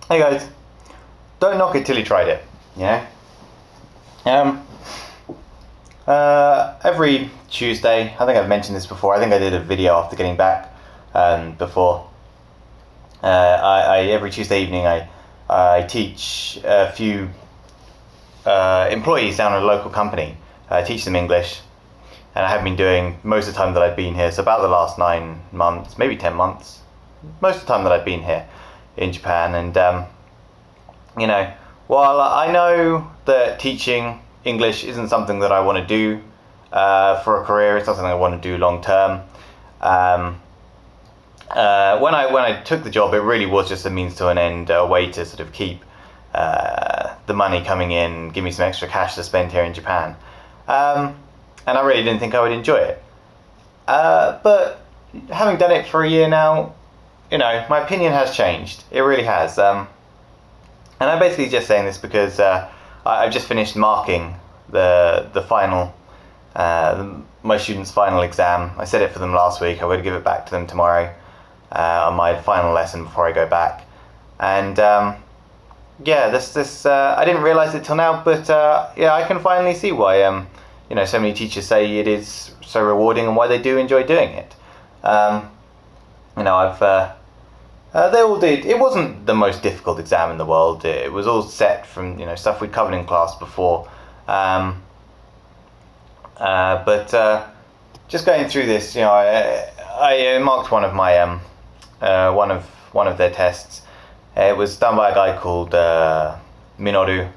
Hey guys, don't knock it till you tried it. Yeah. Um. Every Tuesday, I think I've mentioned this before. I think I did a video after getting back. Before. I every Tuesday evening I teach a few employees down at a local company. I teach them English, and I have been doing most of the time that I've been here. So about the last 9 months, maybe 10 months, most of the time that I've been here in Japan. And you know, while I know that teaching English isn't something that I want to do for a career, it's not something I want to do long term. When I took the job, it really was just a means to an end, a way to sort of keep the money coming in, give me some extra cash to spend here in Japan. And I really didn't think I would enjoy it. But having done it for a year now, my opinion has changed. It really has. And I'm basically just saying this because I've just finished marking the final, my students' final exam. I said it for them last week. I'm going to give it back to them tomorrow on my final lesson before I go back. And yeah, this I didn't realize it till now, but yeah, I can finally see why so many teachers say it is so rewarding and why they do enjoy doing it. They all did. It wasn't the most difficult exam in the world. It was all set from stuff we'd covered in class before. But just going through this, I marked one of my one of their tests. It was done by a guy called Minoru,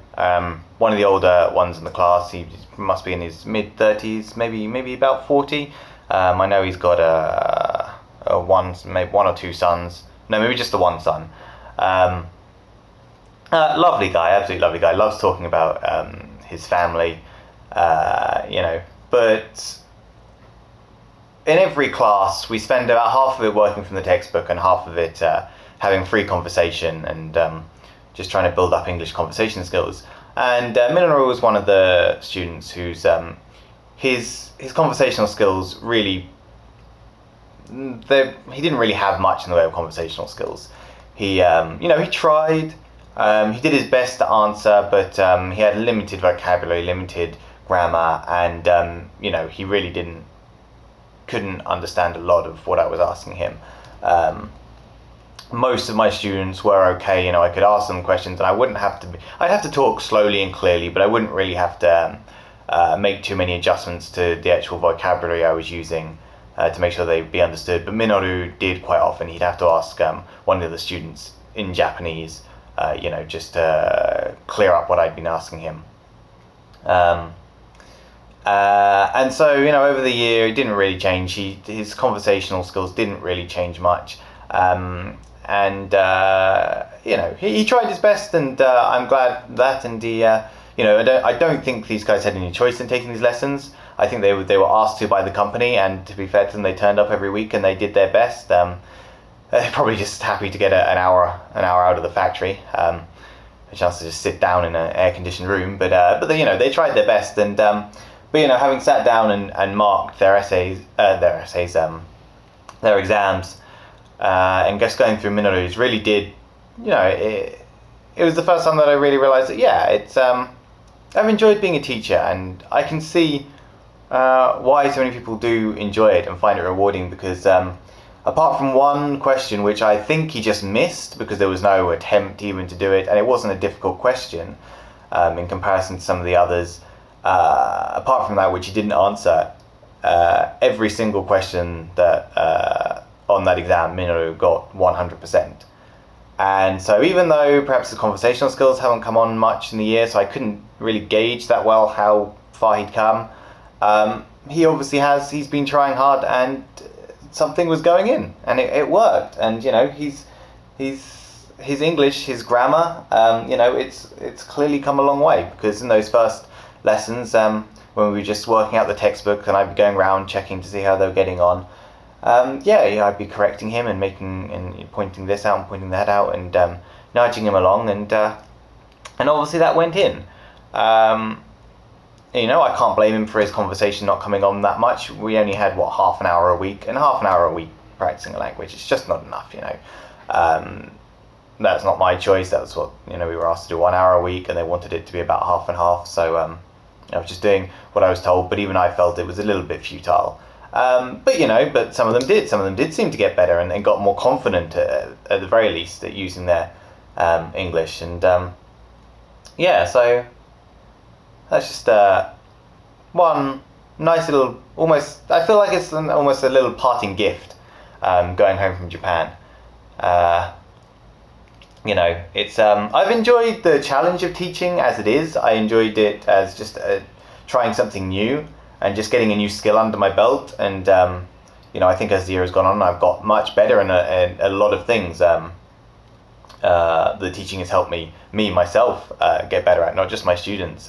one of the older ones in the class. He must be in his mid-30s, maybe about 40. I know he's got maybe one or two sons. No, maybe just the one son. Lovely guy, absolutely lovely guy. Loves talking about his family, But in every class, we spend about half of it working from the textbook and half of it having free conversation and just trying to build up English conversation skills. And Minoru was one of the students whose his conversational skills really. He didn't really have much in the way of conversational skills. He tried. He did his best to answer, but he had limited vocabulary, limited grammar, and he really couldn't understand a lot of what I was asking him. Most of my students were okay. I could ask them questions, and I'd have to talk slowly and clearly, but I wouldn't really have to make too many adjustments to the actual vocabulary I was using. To make sure they'd be understood. But Minoru did quite often. He'd have to ask one of the students in Japanese, just to clear up what I'd been asking him. And so, over the year, it didn't really change. His conversational skills didn't really change much. He tried his best, and I'm glad that. And I don't think these guys had any choice in taking these lessons. I think they were asked to by the company, and to be fair to them, they turned up every week and they did their best. They're probably just happy to get an hour out of the factory, a chance to just sit down in an air-conditioned room. But they tried their best, and having sat down and marked their exams, and just going through Minoru's really did, it was the first time that I really realized that I've enjoyed being a teacher, and I can see why so many people do enjoy it and find it rewarding, because apart from one question which I think he just missed because there was no attempt even to do it, and it wasn't a difficult question in comparison to some of the others, apart from that which he didn't answer, every single question that on that exam Minoru got 100%. And so even though perhaps the conversational skills haven't come on much in the year, so I couldn't really gauge that well how far he'd come, he obviously has. He's been trying hard, and something was going in, and it worked. And his English, his grammar, it's clearly come a long way, because in those first lessons, when we were just working out the textbook, and I'd be going around checking to see how they were getting on. I'd be correcting him and pointing this out and pointing that out, and nudging him along, and obviously that went in. I can't blame him for his conversation not coming on that much. We only had half an hour a week, and half an hour a week practicing a language, it's just not enough. that's not my choice. That was what, we were asked to do 1 hour a week, and they wanted it to be about half and half. So I was just doing what I was told, but even I felt it was a little bit futile. But some of them did. Some of them did seem to get better and got more confident at the very least at using their English. And so that's just one nice little, almost, I feel like it's almost a little parting gift going home from Japan. It's I've enjoyed the challenge of teaching as it is. I enjoyed it as just trying something new and just getting a new skill under my belt. And I think as the year has gone on, I've got much better in a lot of things. The teaching has helped me myself get better at, not just my students.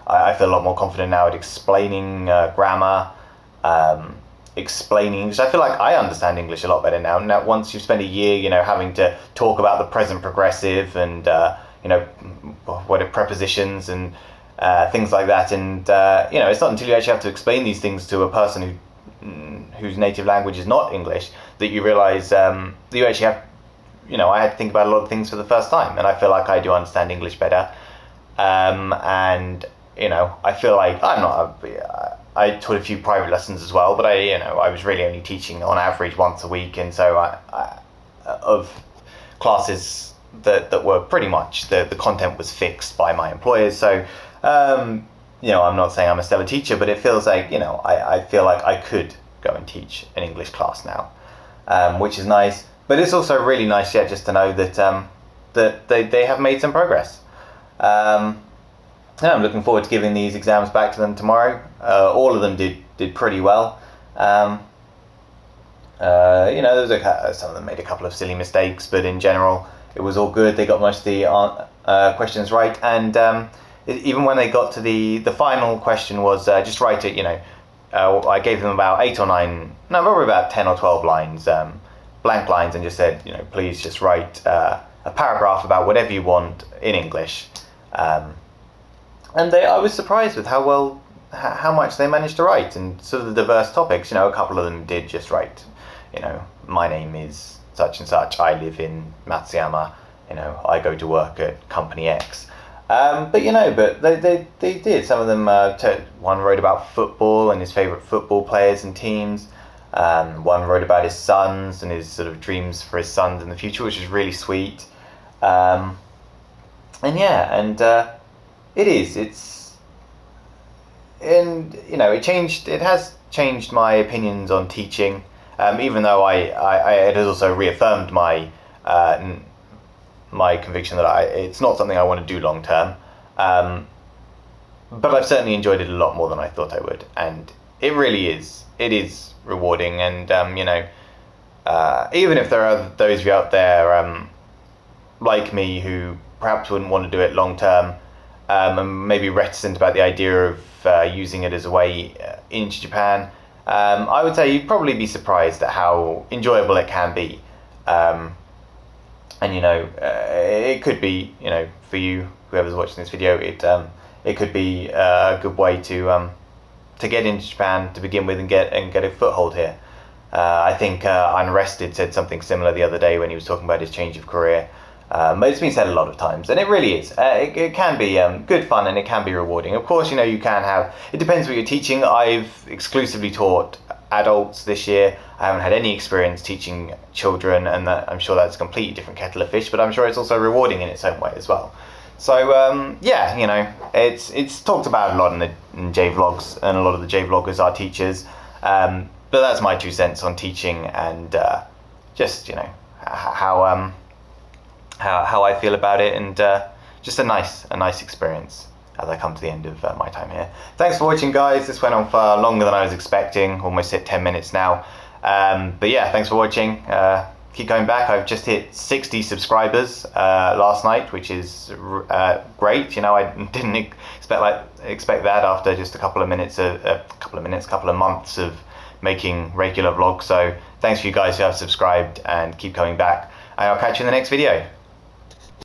I feel a lot more confident now at explaining grammar, explaining English. I feel like I understand English a lot better now. Now, once you've spent a year, having to talk about the present progressive and what are prepositions and things like that, and it's not until you actually have to explain these things to a person whose native language is not English that you realize that you actually have. I had to think about a lot of things for the first time, and I feel like I do understand English better. I feel like I taught a few private lessons as well, but I was really only teaching on average once a week, and so I of classes that were pretty much the content was fixed by my employers. So I'm not saying I'm a stellar teacher, but it feels like I feel like I could go and teach an English class now, which is nice. But it's also really nice just to know that that they have made some progress. I'm looking forward to giving these exams back to them tomorrow. All of them did pretty well. There was some of them made a couple of silly mistakes, but in general it was all good. They got most of the questions right, and even when they got to the final question was just write it. I gave them about 8 or 9, no, probably about 10 or 12 lines, blank lines, and just said, please just write a paragraph about whatever you want in English. And I was surprised with how much they managed to write, and sort of the diverse topics. A couple of them did just write, my name is such and such, I live in Matsuyama, I go to work at company X. But they did. Some of them, one wrote about football and his favourite football players and teams. One wrote about his sons and his sort of dreams for his sons in the future, which is really sweet. It has changed my opinions on teaching, even though it has also reaffirmed my my conviction that it's not something I want to do long term. But I've certainly enjoyed it a lot more than I thought I would, and it really is. It is rewarding, and even if there are those of you out there like me who perhaps wouldn't want to do it long term, and maybe reticent about the idea of using it as a way into Japan, I would say you'd probably be surprised at how enjoyable it can be. It could be, for you, whoever's watching this video, it could be a good way to get into Japan to begin with and get a foothold here. I think Unrested said something similar the other day when he was talking about his change of career. But it's been said a lot of times, and it really is. It can be good fun, and it can be rewarding. Of course, you can have. It depends what you're teaching. I've exclusively taught adults this year. I haven't had any experience teaching children, and I'm sure that's a completely different kettle of fish. But I'm sure it's also rewarding in its own way as well. So it's talked about a lot in J vlogs, and a lot of the J vloggers are teachers. But that's my 2 cents on teaching, and just how I feel about it, and just a nice experience as I come to the end of my time here. Thanks for watching, guys. This went on far longer than I was expecting, almost hit 10 minutes now. But yeah, thanks for watching. Keep going back. I've just hit 60 subscribers last night, which is great. I didn't expect that after just a couple of months of making regular vlogs. So thanks for you guys who have subscribed, and keep coming back. And I'll catch you in the next video.